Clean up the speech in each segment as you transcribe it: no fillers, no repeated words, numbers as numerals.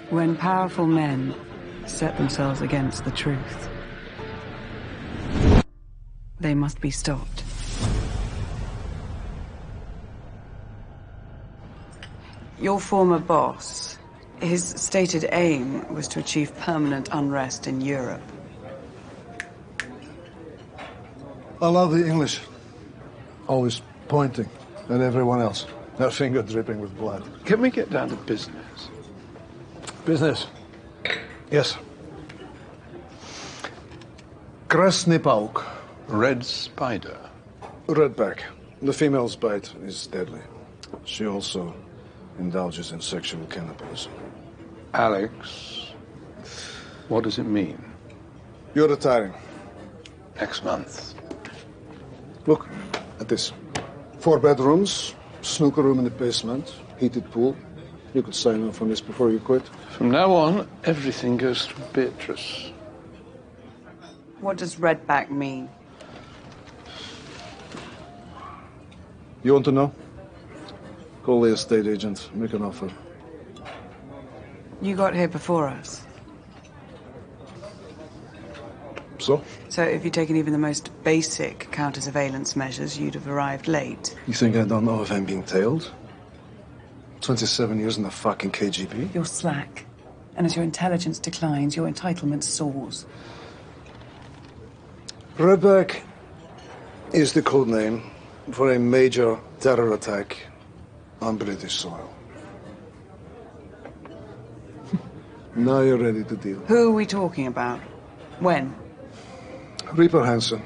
When powerful men set themselves against the truth, they must be stopped. Your former boss, his stated aim was to achieve permanent unrest in Europe. I love the English. Always pointing at everyone else. Their finger dripping with blood. Can we get down to business? Business. Yes. Krasny pauk. Red spider. Redback. The female's bite is deadly. She also indulges in sexual cannibalism. Alex, what does it mean? You're retiring. Next month. Look at this. 4 bedrooms, snooker room in the basement, heated pool. You could sign off on this before you quit. From now on, everything goes to Beatrice. What does redback mean? You want to know? Call the estate agent, make an offer. You got here before us. So? So if you'd taken even the most basic counter-surveillance measures, you'd have arrived late. You think I don't know if I'm being tailed? 27 years in the fucking KGB? You're slack. And as your intelligence declines, your entitlement soars. Redback is the code name for a major terror attack on British soil. Now you're ready to deal. Who are we talking about? When? Reaper Hansen,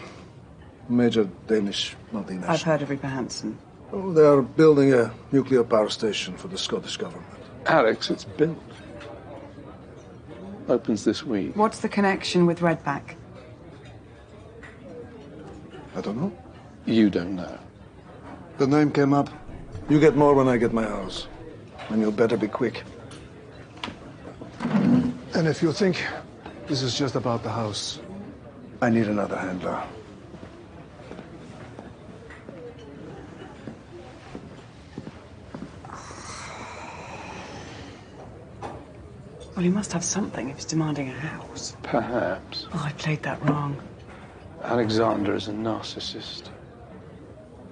major Danish multinational. I've heard of Reaper Hansen. Oh, they are building a nuclear power station for the Scottish government. Alex, it's built. Opens this week. What's the connection with redback? I don't know. You don't know. The name came up. You get more when I get my house. And you'll better be quick. And if you think this is just about the house, I need another handler. Well, he must have something if he's demanding a house. Perhaps. Oh, I played that wrong. Alexander is a narcissist.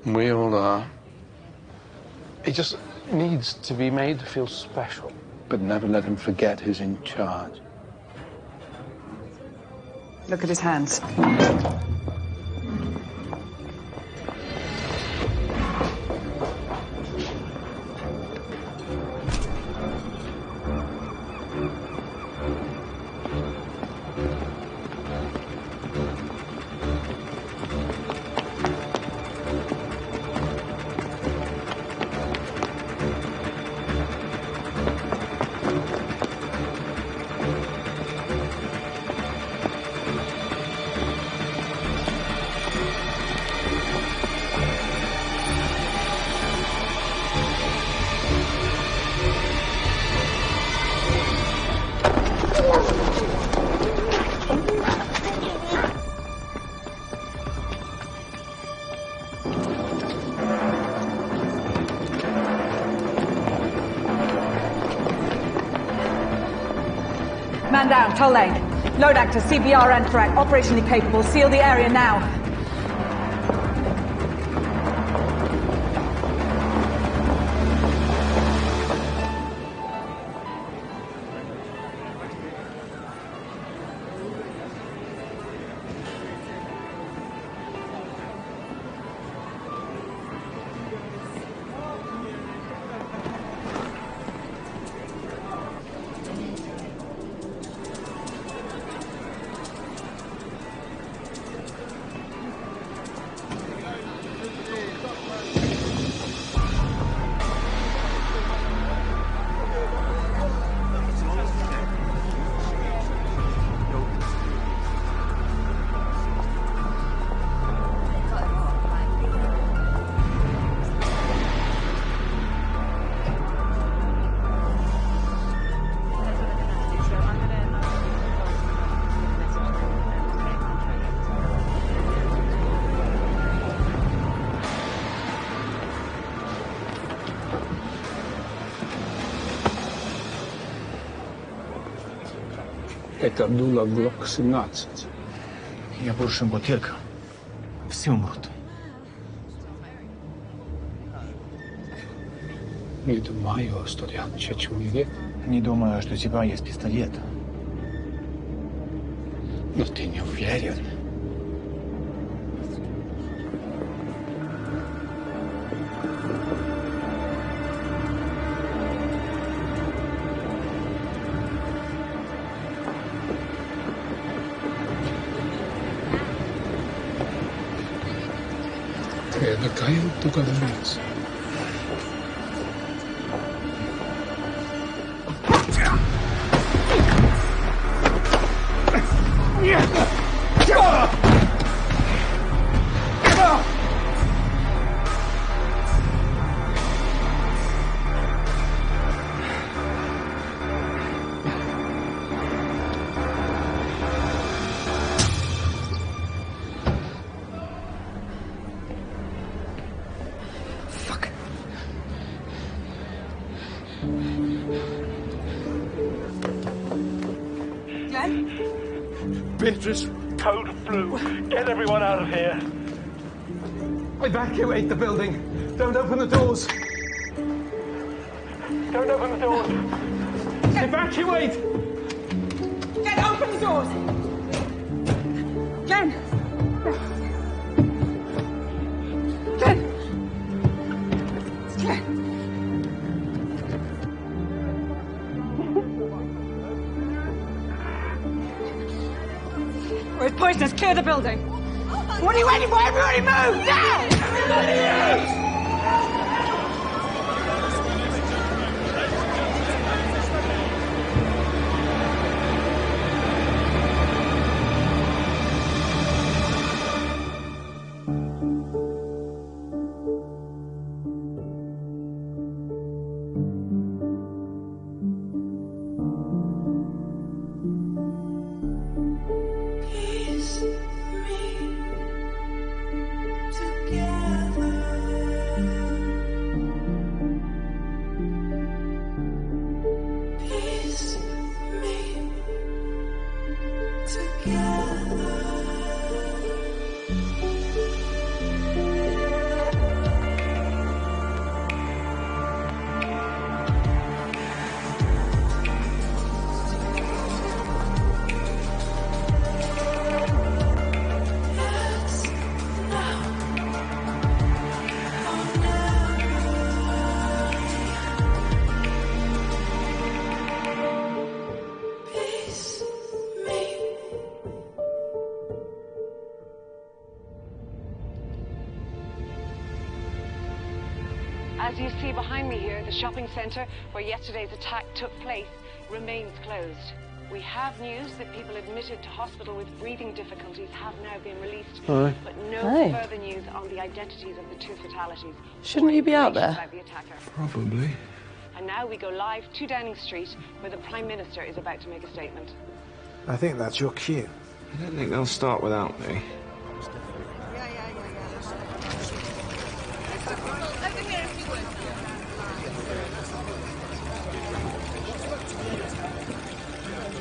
We all are. He just needs to be made to feel special, but never let him forget who's in charge. Look at his hands. Man down, tow lane. Load actor, CBR and threat. Operationally capable. Seal the area now. Это дуло Глок-17. Я больше бутылка. Все умрут. Не думаю, что я человек. Не думаю, что у тебя есть пистолет. Но ты не уверен. Треба каем договориться. Beatrice. Code blue. Get everyone out of here. Evacuate the building. Don't open the doors. Don't open the doors. Evacuate! Glenn, open the doors! Glenn! Glenn! Glenn! Where's poisonous? Clear the building! What are you waiting for? Everybody move! Now! Everybody move! As you see behind me here, the shopping centre where yesterday's attack took place remains closed. We have news that people admitted to hospital with breathing difficulties have now been released, but no further news on the identities of the two fatalities. Shouldn't he be out there? About the attacker. Probably. And now we go live to Downing Street, where the Prime Minister is about to make a statement. I think that's your cue. I don't think they'll start without me.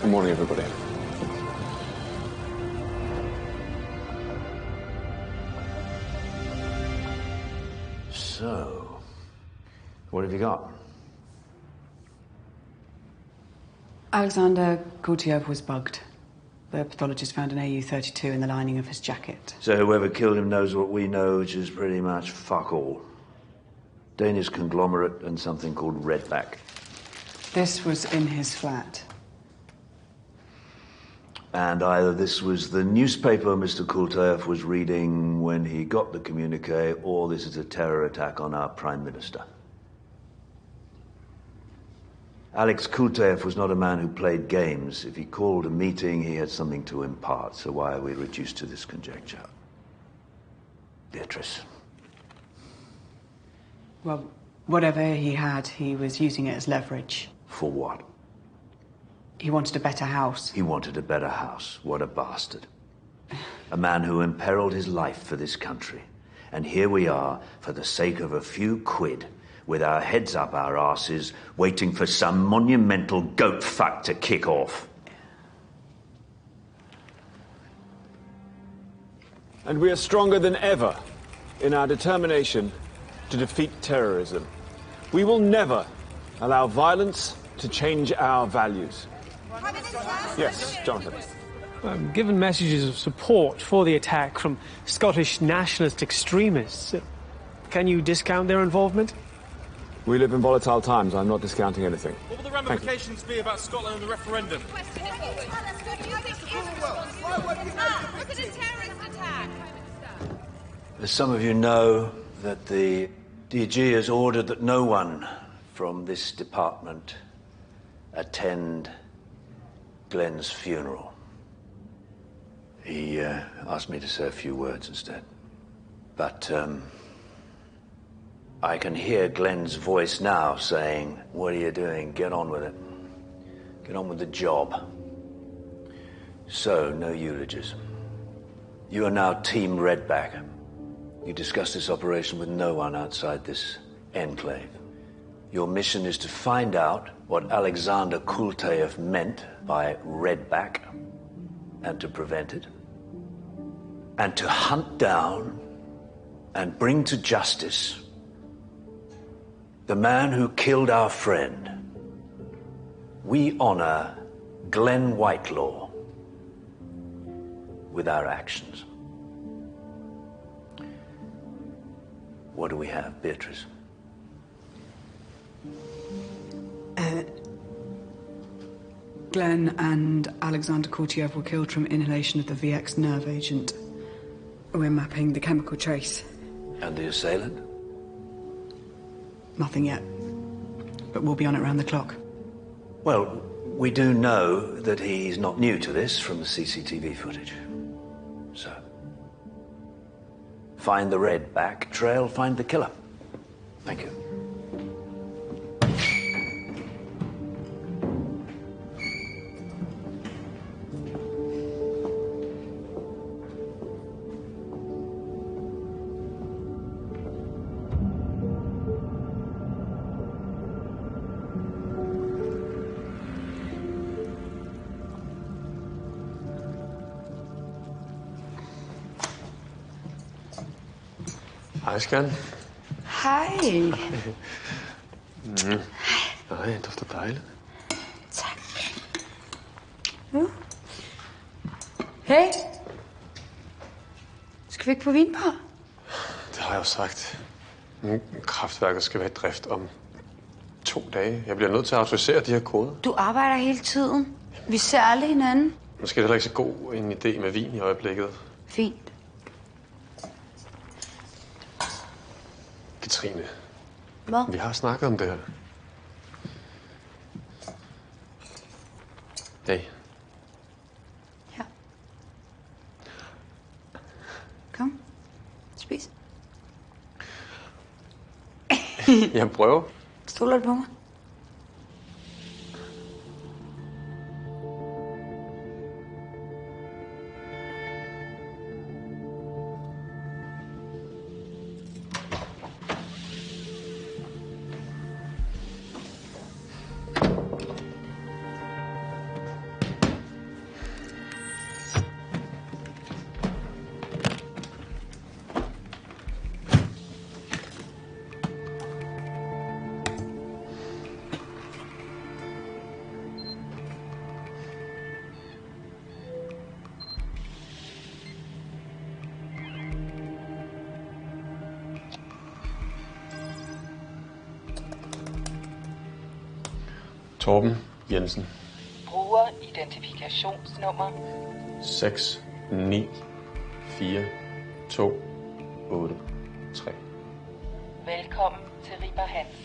Good morning, everybody. So, what have you got? Alexander Gurtiev was bugged. The pathologist found an AU-32 in the lining of his jacket. So whoever killed him knows what we know, which is pretty much fuck all. Danish conglomerate and something called Redback. This was in his flat. And either this was the newspaper Mr. Kultaev was reading when he got the communique, or this is a terror attack on our Prime Minister. Alex Kultaev was not a man who played games. If he called a meeting, he had something to impart. So why are we reduced to this conjecture? Beatrice. Well, whatever he had, he was using it as leverage. For what? He wanted a better house. He wanted a better house. What a bastard. A man who imperiled his life for this country. And here we are, for the sake of a few quid, with our heads up our asses, waiting for some monumental goat fuck to kick off. And we are stronger than ever in our determination to defeat terrorism. We will never allow violence to change our values. Yes, Jonathan. Given messages of support for the attack from Scottish nationalist extremists, can you discount their involvement? We live in volatile times. I'm not discounting anything. What will the ramifications be about Scotland and the referendum? As some of you know, that the DG has ordered that no one from this department attend Glenn's funeral. He asked me to say a few words instead. But I can hear Glenn's voice now saying, "What are you doing? Get on with it. Get on with the job." So, no eulogies. You are now Team Redback. You discussed this operation with no one outside this enclave. Your mission is to find out what Alexander Kultaev meant by Redback and to prevent it. And to hunt down and bring to justice the man who killed our friend. We honor Glenn Whitelaw with our actions. What do we have, Beatrice? Glenn and Alexander Kultaev were killed from inhalation of the VX nerve agent. We're mapping the chemical trace. And the assailant? Nothing yet. But we'll be on it round the clock. Well, we do know that he's not new to this from the CCTV footage. So, find the Redback trail, find the killer. Thank you. Hej, Skan. Hej. Nej, det dufter dejligt. Tak. Hey. Skal vi ikke på vinbar? Det har jeg jo sagt. Kraftværket skal være i drift om 2 dage. Jeg bliver nødt til at autorisere de her koder. Du arbejder hele tiden. Vi ser aldrig hinanden. Måske er det heller ikke så god en idé med vin i øjeblikket. Fint. Katrine. Hvad? Vi har snakket om det her. Hey. Ja. Kom. Spis. Jeg prøver. Stoler du på mig? Torben Jensen. Brugeridentifikationsnummer 6 9 4 2 8 3. Velkommen til Ripper Hansen.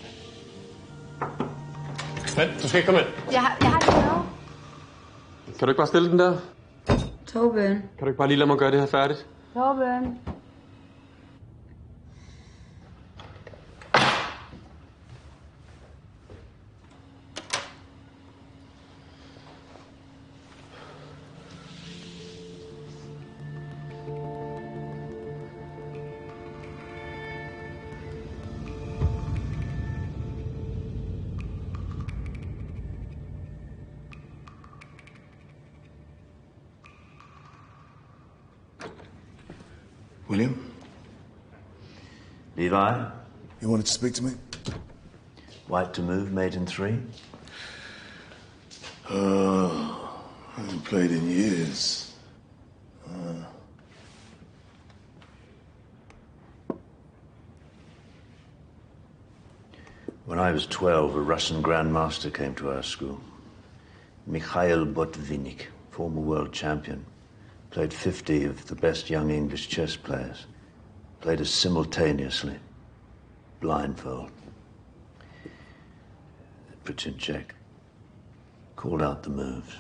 Vent, du skal ikke komme ind. Jeg har det med. Kan du ikke bare stille den der? Torben. Kan du ikke bare lige lade mig gøre det her færdigt? Torben. William? Levi? You wanted to speak to me? White to move, made in 3? I haven't played in years. When I was 12, a Russian grandmaster came to our school. Mikhail Botvinnik, former world champion. Played 50 of the best young English chess players. Played us simultaneously. Blindfold. Put you in check. Called out the moves.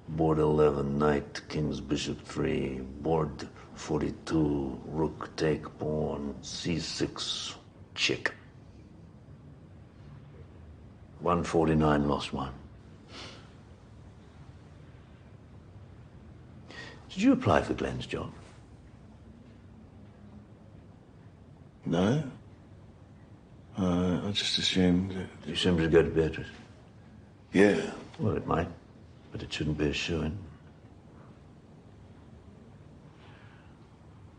Board 11, knight, king's bishop 3. Board 42, rook, take, pawn, c6, chick. 149, lost 1. Did you apply for Glenn's job? No. I just assumed that... You assumed it'd go to Beatrice? Yeah. Well, it might, but it shouldn't be a shoo-in.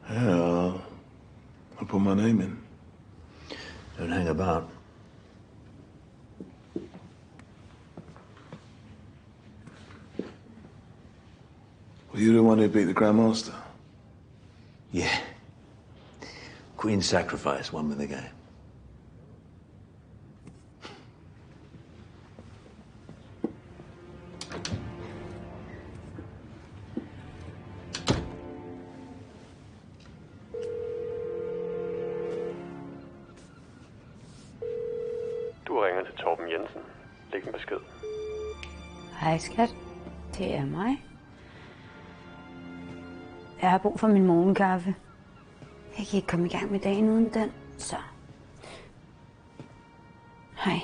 Yeah, I'll put my name in. Don't hang about. Were you the one who beat the Grandmaster? Yeah. Queen's sacrifice, won with the game. Du ringer til Torben Jensen. Læg en besked. Hej skat, det er mig. Jeg har brug for min morgenkaffe. Jeg kan ikke komme i gang med dagen uden den, så... Hej.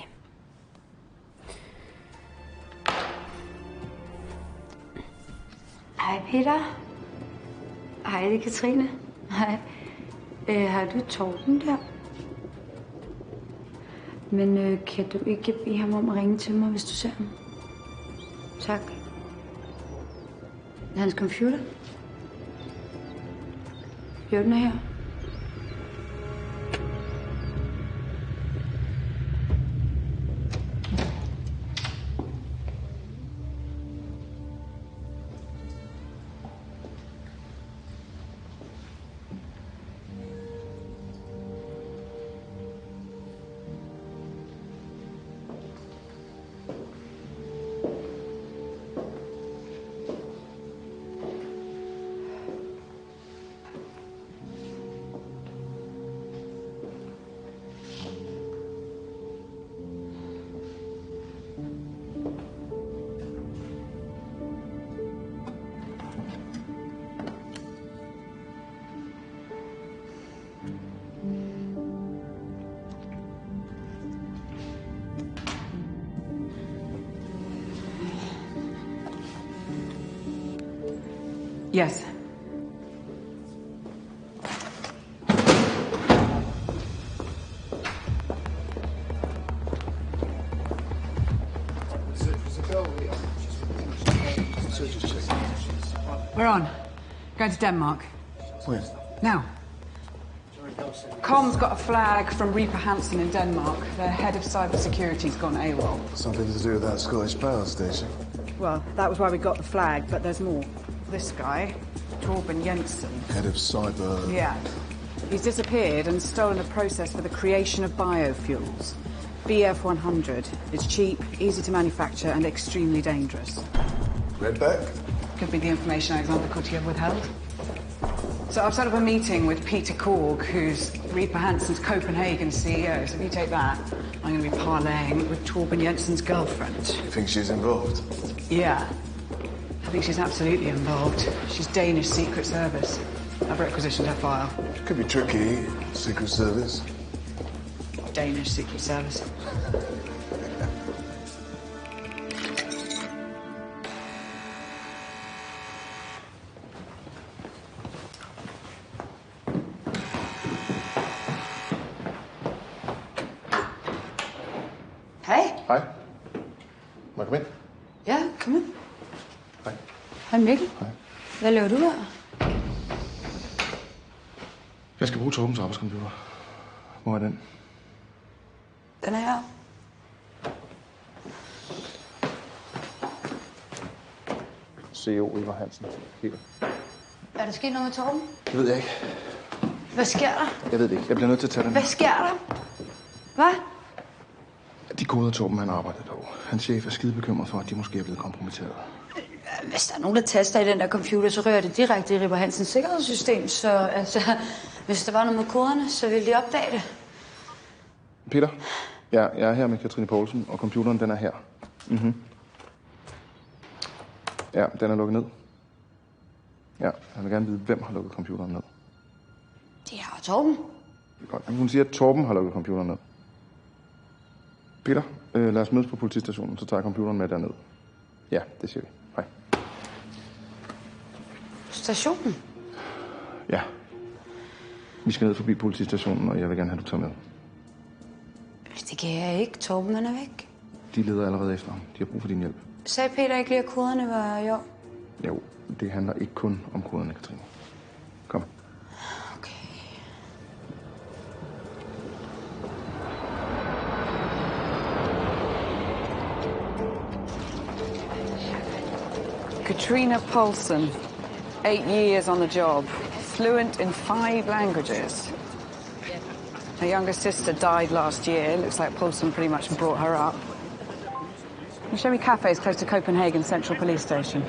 Hej Peter. Hej, det er Katrine. Hej. Har du Torben der? Men kan du ikke bede ham om at ringe til mig, hvis du ser ham? Tak. Hans computer? Jo, den er her. Yes. We're on. Going to Denmark. When? Now. Com's got a flag from Reaper Hansen in Denmark. Their head of cybersecurity's gone AWOL. Something to do with that Scottish power station? Well, that was why we got the flag, but there's more. This guy, Torben Jensen. Head of cyber... Yeah. He's disappeared and stolen a process for the creation of biofuels. BF-100. It's cheap, easy to manufacture, and extremely dangerous. Redback? Could be the information Alexander Coutier withheld. So I've set up a meeting with Peter Korg, who's Reaper Hansen's Copenhagen CEO. So if you take that, I'm going to be parlaying with Torben Jensen's girlfriend. You think she's involved? Yeah. I think she's absolutely involved. She's Danish Secret Service. I've requisitioned her file. Could be tricky. Secret Service. Danish Secret Service. Hej. Hej. Må jeg komme ind? Ja, kom ind. Hej. Hej Mikkel. Hej. Hvad laver du her? bruge Torbens arbejdscomputer. Hvor er den? Den er her. CEO Ivar Hansen. Helt. Er der sket noget med Torben? Det ved jeg ikke. Hvad sker der? Jeg ved det ikke. Jeg bliver nødt til at tage den. Hvad sker der? Hvad? De koder Torben, han arbejdede på. Hans chef er skide bekymret for, at de måske er blevet kompromitteret. Hvis der er nogen, der taster i den der computer, så rører det direkte i Ripper Hansens sikkerhedssystem. Så altså, hvis der var noget med koderne, så ville de opdage det. Peter, jeg er her med Katrine Poulson, og computeren, den er her. Ja, den er lukket ned. Ja, jeg vil gerne vide, hvem har lukket computeren ned. Det er Torben. Godt. Hun siger, at Torben har lukket computeren ned. Peter, lad os mødes på politistationen, så tager jeg computeren med derned. Ja, det siger vi. Hej. Stationen? Ja. Vi skal ned forbi politistationen, og jeg vil gerne have, du tager med. Det kan jeg ikke. Torben, han er væk. De leder allerede efter ham. De har brug for din hjælp. Sagde Peter ikke lige, at koderne var jo? Jo, det handler ikke kun om koderne, Katrine. Kom. Katrine Poulson, 8 years on the job, fluent in 5 languages. Her younger sister died last year. Looks like Poulson pretty much brought her up. You show me cafes close to Copenhagen Central Police Station.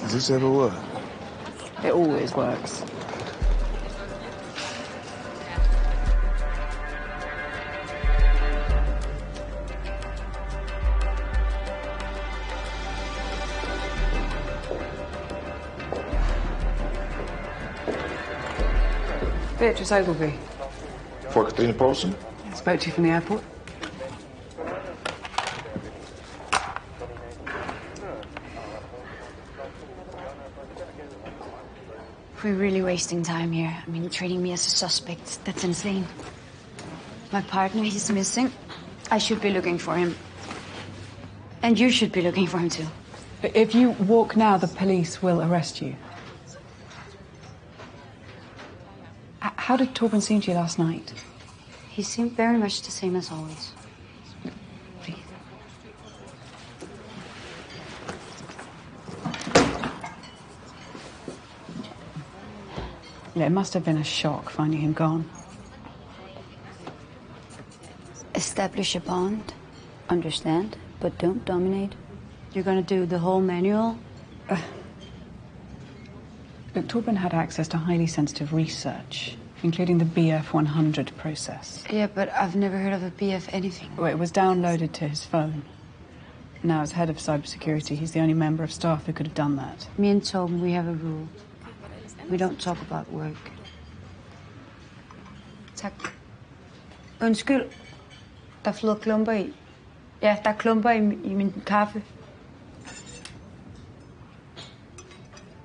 Does this ever work? It always works. Beatrice Ogilvy. For Katrine Poulson? I spoke to you from the airport. We're really wasting time here. I mean, treating me as a suspect. That's insane. My partner, he's missing. I should be looking for him. And you should be looking for him too. But if you walk now, the police will arrest you. How did Torben seem to you last night? He seemed very much the same as always. Yeah, it must have been a shock finding him gone. Establish a bond. Understand, but don't dominate. You're gonna do the whole manual? Look, Torben had access to highly sensitive research, including the BF-100 process. Yeah, but I've never heard of a BF anything. Well, it was downloaded to his phone. Now, as head of cybersecurity, he's the only member of staff who could have done that. Me and Torben, we have a rule. We don't talk about work. Tak. Undskyld. Der flyder klumper i. Ja, der er klumper i min kaffe.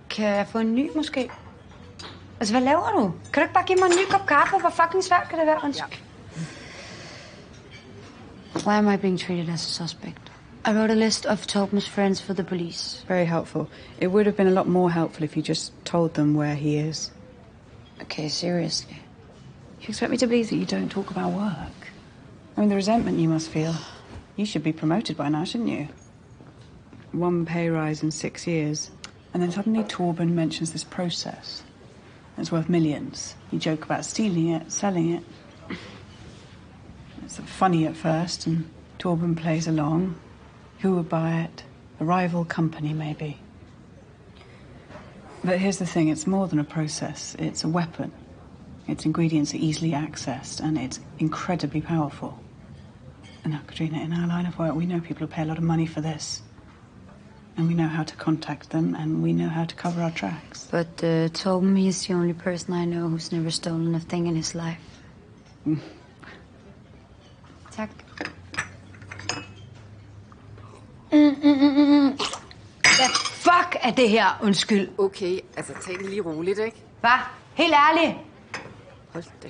Kan jeg få en ny, måske? Altså, hvad laver du? Kan du ikke bare give mig en ny kop kaffe? Hvor fucking svært kan det være? Undskyld. Why am I being treated as a suspect? I wrote a list of Torben's friends for the police. Very helpful. It would have been a lot more helpful if you just told them where he is. Okay, seriously. You expect me to believe that you don't talk about work? I mean, the resentment you must feel. You should be promoted by now, shouldn't you? 1 pay rise in 6 years. And then suddenly Torben mentions this process. It's worth millions. You joke about stealing it, selling it. It's funny at first, and Torben plays along. Who would buy it? A rival company, maybe. But here's the thing, it's more than a process. It's a weapon. Its ingredients are easily accessed, and it's incredibly powerful. And now, Katrina, in our line of work, we know people who pay a lot of money for this. And we know how to contact them, and we know how to cover our tracks. But Torben, he's the only person I know who's never stolen a thing in his life. Tak. Hvad fuck er det her? Undskyld. Okay, altså tag det lige roligt, ikke? Hvad? Helt ærligt? Hold da.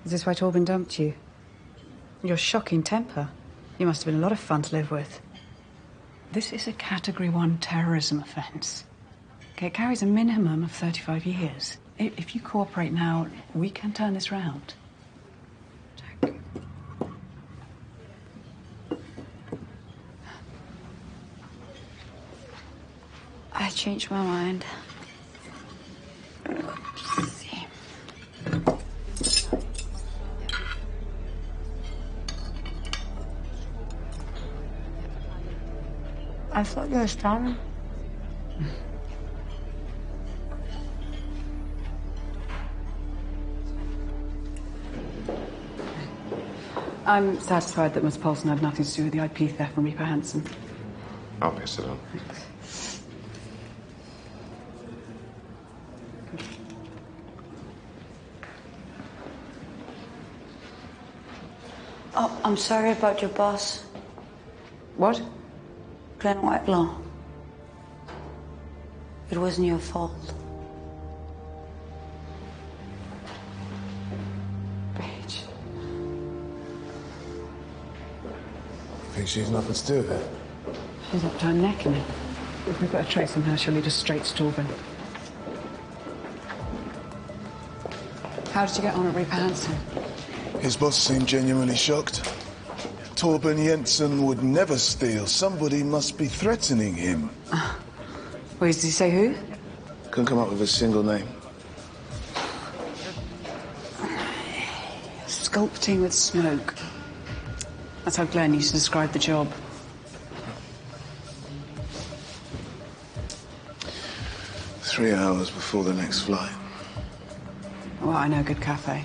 Is this why Torben dumped you? Your shocking temper. You must have been a lot of fun to live with. This is a Category 1 terrorism offence. Okay, it carries a minimum of 35 years. If you cooperate now, we can turn this round. Jack. I changed my mind. I thought you were strong. I'm satisfied that Miss Poulson had nothing to do with the IP theft from Reaper Hansen. I'll pass it on. Oh, I'm sorry about your boss. What? Glenn Whitelaw. It wasn't your fault. Bitch. Think she's nothing to do with it? She's up to her neck in it. If we put a trace on her, she'll lead us straight to Torben. How did you get on at Reaper Hansen? His boss seemed genuinely shocked. Torben Jensen would never steal. Somebody must be threatening him. Wait, did he say who? Couldn't come up with a single name. Sculpting with smoke. That's how Glenn used to describe the job. Three hours before the next flight. Well, I know a good cafe.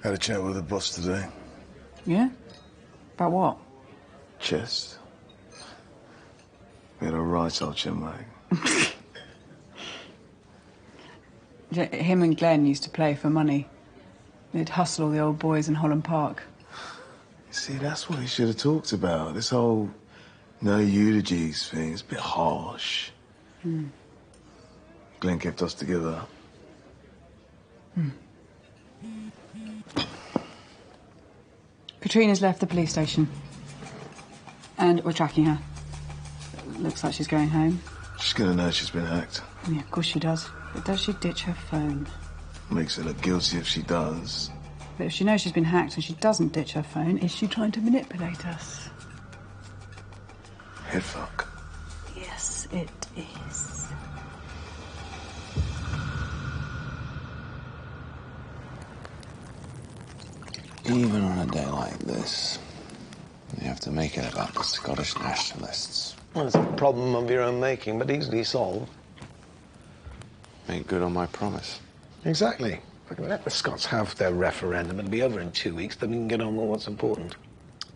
Had a chat with the boss today. Yeah? About what? Chest. We had a right old chinwag. Him and Glenn used to play for money. They'd hustle all the old boys in Holland Park. You see, that's what he should have talked about. This whole no eulogies thing. It's a bit harsh. Hmm. Glenn kept us together. Hmm. Katrine has left the police station. And we're tracking her. Looks like she's going home. She's gonna know she's been hacked. Yeah, of course she does. But does she ditch her phone? Makes her look guilty if she does. But if she knows she's been hacked and she doesn't ditch her phone, is she trying to manipulate us? Head fuck. Yes, it is. Even on a day like this, you have to make it about the Scottish nationalists. Well, it's a problem of your own making, but easily solved. Make good on my promise. Exactly. If we can let the Scots have their referendum, it'll be over in 2 weeks, then we can get on with what's important.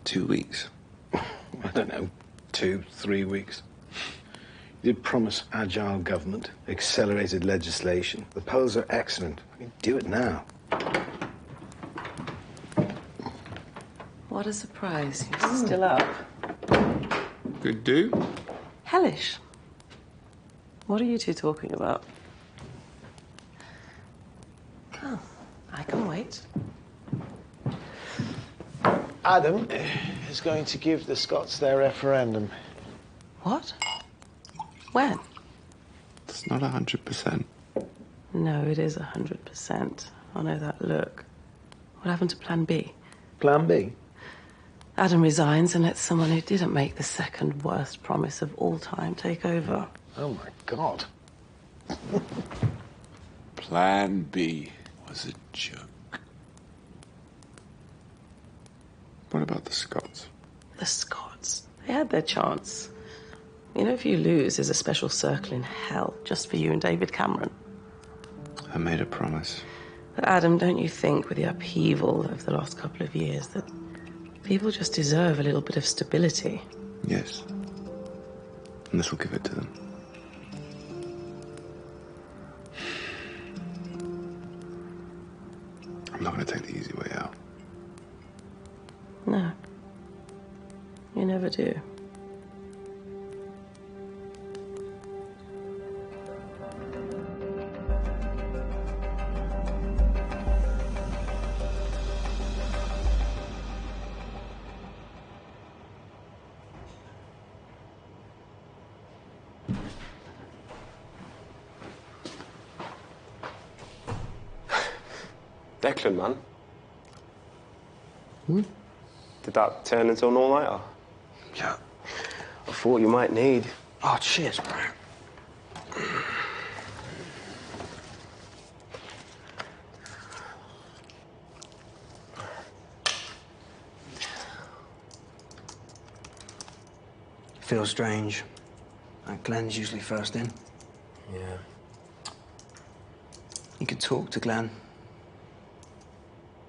2 weeks? I don't know, 2, 3 weeks. You did promise agile government, accelerated legislation. The polls are excellent. I mean, do it now. What a surprise. You're still up. Good do. Hellish. What are you two talking about? Oh, I can wait. Adam is going to give the Scots their referendum. What? When? It's not 100%. No, it is 100%. I know that look. What happened to Plan B? Plan B? Adam resigns and lets someone who didn't make the second worst promise of all time take over. Oh, my God. Plan B was a joke. What about the Scots? The Scots? They had their chance. You know, if you lose, there's a special circle in hell just for you and David Cameron. I made a promise. But Adam, don't you think with the upheaval of the last couple of years that people just deserve a little bit of stability? Yes. And this will give it to them. I'm not going to take the easy way out. No. You never do. Declan, man. Hmm? Did that turn into an all-nighter? Yeah. I thought you might need. Oh, cheers, bro. Feels strange. Glenn's usually first in. Yeah. You could talk to Glenn.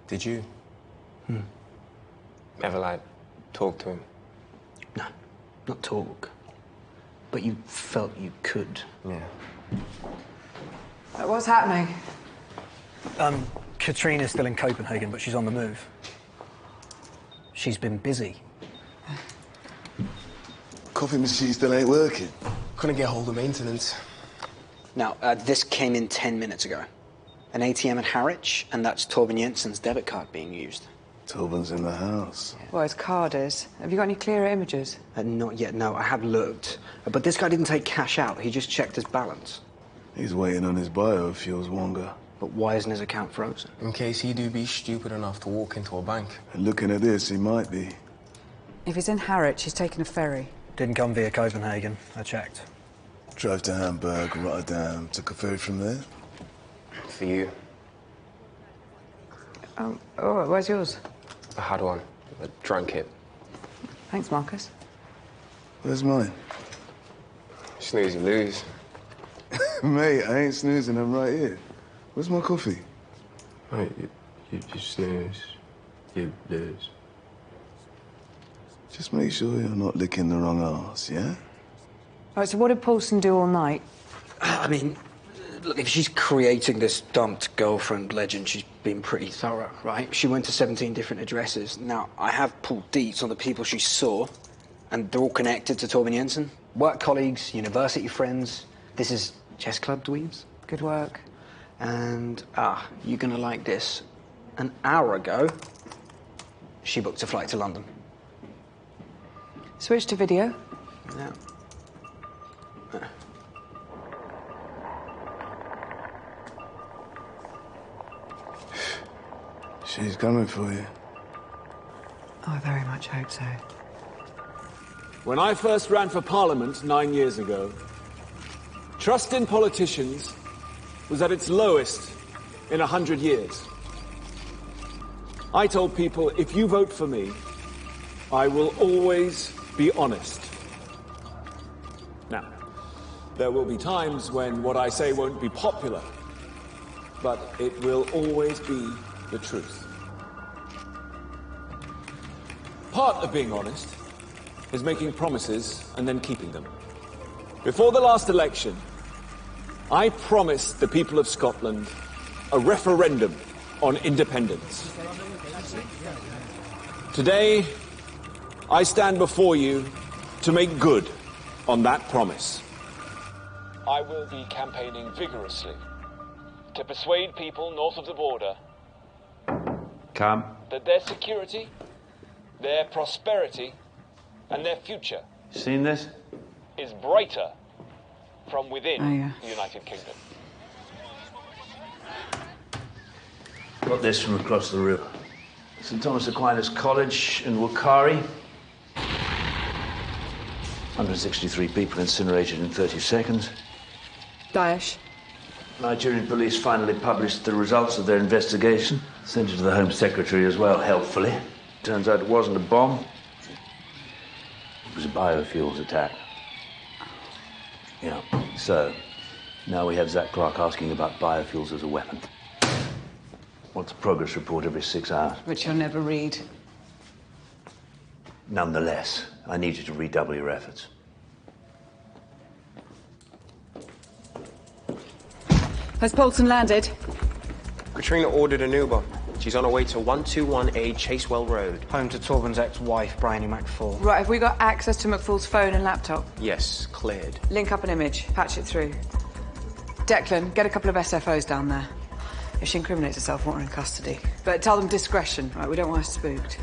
Did you? Hmm. Ever, like, talk to him? No, not talk. But you felt you could. Yeah. What's happening? Katrine is still in Copenhagen, but she's on the move. She's been busy. Coffee machine still ain't working. Couldn't get hold of maintenance. Now, this came in 10 minutes ago. An ATM at Harwich, and that's Torben Jensen's debit card being used. Torben's in the house. Well, his card is. Have you got any clearer images? Not yet, no. I have looked. But this guy didn't take cash out. He just checked his balance. He's waiting on his biofuels Wonga. But why isn't his account frozen? In case he do be stupid enough to walk into a bank. And looking at this, he might be. If he's in Harwich, he's taking a ferry. Didn't come via Copenhagen. I checked. Drove to Hamburg, Rotterdam, took a ferry from there. For you. Oh, where's yours? I had one. I drank it. Thanks, Marcus. Where's mine? Snooze, you lose. Mate, I ain't snoozing, I'm right here. Where's my coffee? Mate, you snooze, you lose. Just make sure you're not licking the wrong arse, yeah? All right, so what did Poulson do all night? I mean, look, if she's creating this dumped girlfriend legend, she's been pretty thorough, right? She went to 17 different addresses. Now, I have pulled deets on the people she saw, and they're all connected to Torben Jensen. Work colleagues, university friends. This is chess club dweebs. Good work. And, you're gonna like this. An hour ago, she booked a flight to London. Switch to video. Yeah. She's coming for you. Oh, I very much hope so. When I first ran for Parliament 9 years ago, trust in politicians was at its lowest in 100 years. I told people, if you vote for me, I will always be honest. Now, there will be times when what I say won't be popular, but it will always be the truth. Part of being honest is making promises and then keeping them. Before the last election, I promised the people of Scotland a referendum on independence. Today, I stand before you to make good on that promise. I will be campaigning vigorously to persuade people north of the border that their security, their prosperity, and their future Seen this? is brighter from within the United Kingdom. Got this from across the river. St Thomas Aquinas College in Wakari. 163 people incinerated in 30 seconds. Daesh. Nigerian police finally published the results of their investigation. Sent it to the Home Secretary as well, helpfully. Turns out it wasn't a bomb. It was a biofuels attack. Yeah, so now we have Zach Clark asking about biofuels as a weapon. What's a progress report every 6 hours? Which you'll never read. Nonetheless, I need you to redouble your efforts. Has Poulson landed? Katrina ordered an Uber. She's on her way to 121A Chasewell Road. Home to Torben's ex-wife, Bryony McFall. Right, have we got access to McFall's phone and laptop? Yes, cleared. Link up an image, patch it through. Declan, get a couple of SFOs down there. If she incriminates herself, want her in custody. But tell them discretion, right? We don't want her spooked.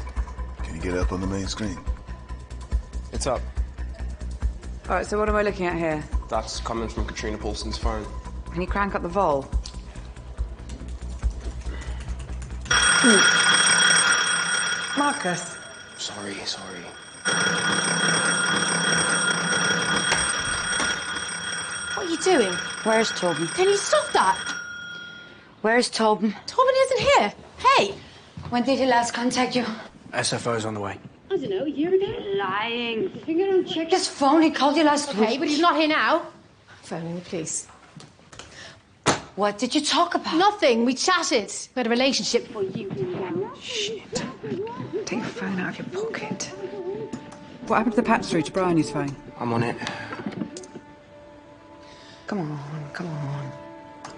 Can you get up on the main screen? It's up. All right, so what am I looking at here? That's coming from Katrine Poulson's phone. Can you crank up the vol? Marcus. Sorry. What are you doing? Where's Torben? Can you stop that? Where's Torben? Torben isn't here. Hey! When did he last contact you? SFO's on the way. I don't know, a year ago? Lying. You think I don't check his phone? He called you last week. Okay, but he's not here now. Phoning the police. What did you talk about? Nothing. We chatted. We had a relationship before you came down. Shit. Take your phone out of your pocket. What happened to the patch through to Bryony's phone? I'm on it. Come on.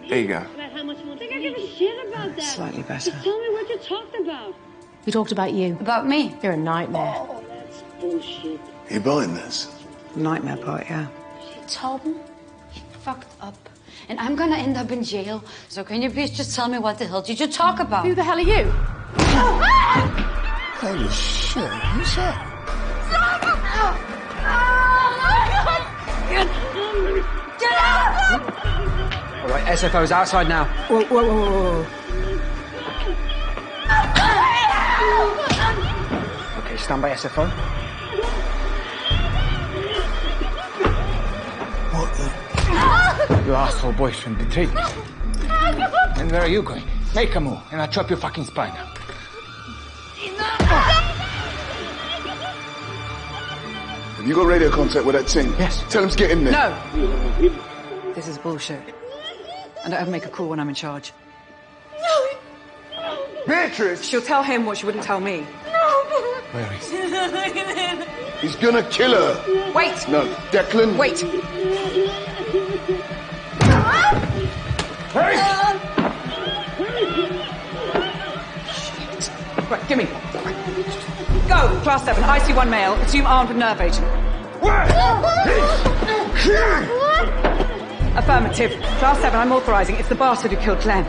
There you go. How much more? I think I give a shit about that. Slightly better. Just tell me what you talked about. We talked about you. About me? You're a nightmare. Oh, that's bullshit. You buying this? Nightmare part, yeah. Torben, you fucked up. And I'm gonna end up in jail. So can you please just tell me what the hell did you talk about? Who the hell are you? Holy shit, who's that? Get out! All right, SFO's outside now. Whoa. Okay, stand by SFO. What the? Your asshole boyfriend betrayed me. And where are you going? Make a move, and I'll chop your fucking spine out. Have you got radio contact with that thing? Yes. Tell him to get in there. No. This is bullshit. I don't ever make a call when I'm in charge. Beatrice! She'll tell him what she wouldn't tell me. Where is he? He's gonna kill her. Wait! No, Declan. Wait! Shit. Right, give me. Go! Class 7, IC1 male, assume armed with nerve agent. Affirmative. Class 7, I'm authorising. It's the bastard who killed Glenn.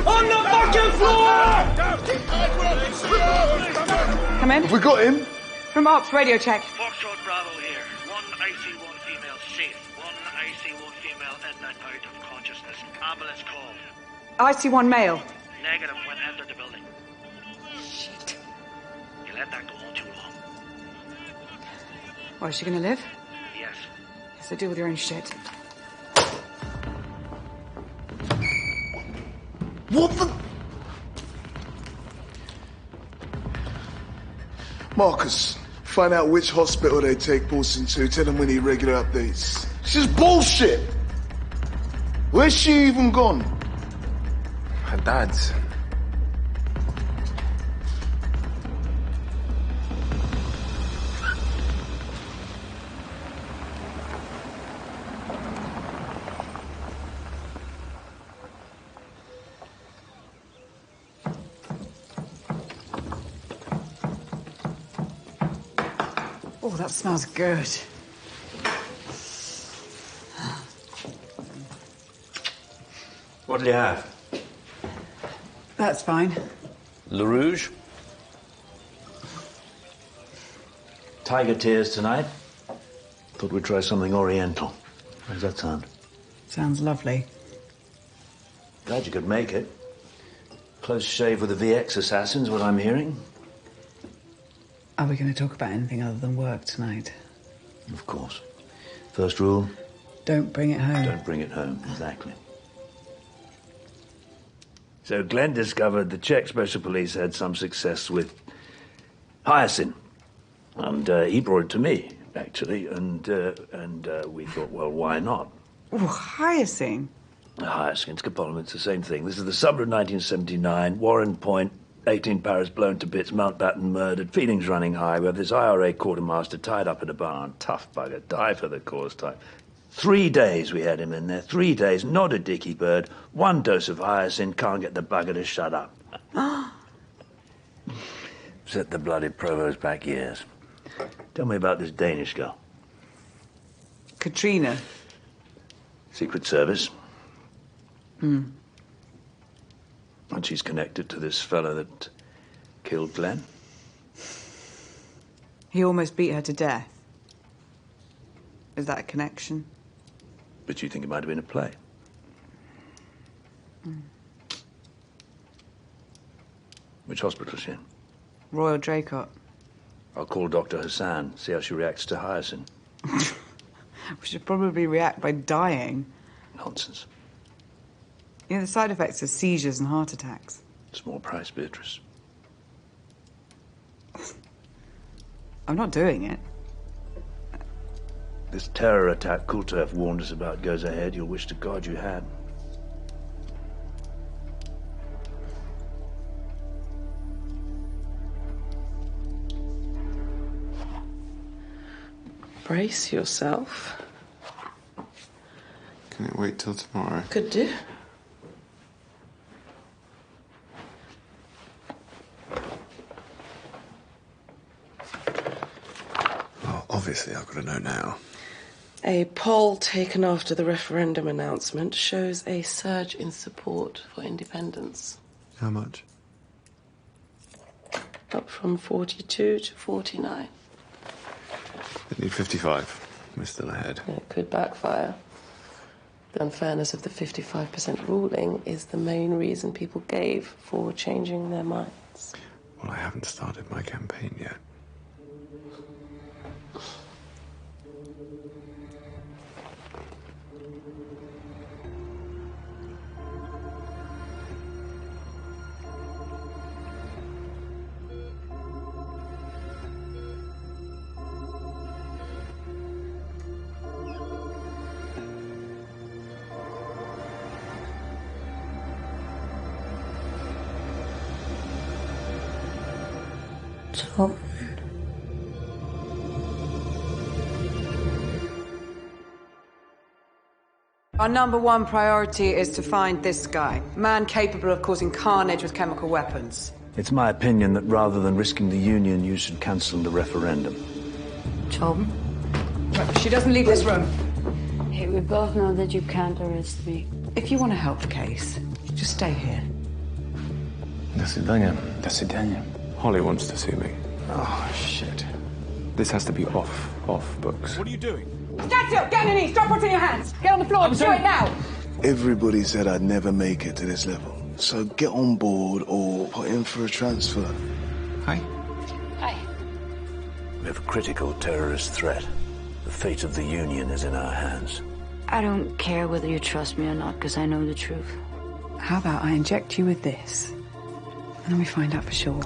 On the fucking floor! Come in. Have we got him? From Ops, radio check. Foxtrot Bravo here. One IC1 female safe. One IC1 female in and out of consciousness. Ambulance called. IC1 male. Negative when entered the building. Shit. You let that go on too long. Well, is she gonna live? Yes. So deal with your own shit. What the? Marcus, find out which hospital they take Poulson to. Tell them we need regular updates. This is bullshit. Where's she even gone? Her dad's. Oh, that smells good. What'll you have? That's fine. Le Rouge? Tiger tears tonight? Thought we'd try something oriental. How does that sound? Sounds lovely. Glad you could make it. Close shave with the VX assassins, what I'm hearing. Are we going to talk about anything other than work tonight? Of course. First rule? Don't bring it home. Don't bring it home, exactly. So Glenn discovered the Czech Special Police had some success with Hyacinth. And he brought it to me, actually, and we thought, well, why not? Oh, Hyacinth? Hyacinth, Scopolamine, it's the same thing. This is the summer of 1979, Warren Point, 18 Paris blown to bits, Mountbatten murdered, feelings running high. We have this IRA quartermaster tied up in a barn. Tough bugger, die for the cause type. 3 days we had him in there, 3 days, not a dicky bird, 1 dose of Hyacinth, can't get the bugger to shut up. Set the bloody provost back years. Tell me about this Danish girl. Katrina. Secret Service. Hmm. And she's connected to this fella that killed Glenn. He almost beat her to death. Is that a connection? But you think it might have been a play? Which hospital is she in? Royal Draycott. I'll call Dr. Hassan, see how she reacts to Hyacinth. We should probably react by dying. Nonsense. You know, the side effects are seizures and heart attacks. Small price, Beatrice. I'm not doing it. This terror attack Kultev warned us about goes ahead. You'll wish to God you had. Brace yourself. Can it wait till tomorrow? Could do. Well, obviously I've got to know now. A poll taken after the referendum announcement shows a surge in support for independence. How much? Up from 42 to 49. They need 55. We're still ahead. It could backfire. The unfairness of the 55% ruling is the main reason people gave for changing their minds. Well, I haven't started my campaign yet. Torben. Our number one priority is to find this guy. Man capable of causing carnage with chemical weapons. It's my opinion that rather than risking the Union, you should cancel the referendum. Torben? She doesn't leave this room. Hey, we both know that you can't arrest me. If you want to help the case, just stay here. До свидания. Holly wants to see me. Oh, shit. This has to be off books. What are you doing? Stand still! Get on your knees! Drop what's in your hands! Get on the floor! Do it now! Everybody said I'd never make it to this level. So get on board or put in for a transfer. Hi. Hi. We have a critical terrorist threat. The fate of the Union is in our hands. I don't care whether you trust me or not, because I know the truth. How about I inject you with this, and then we find out for sure.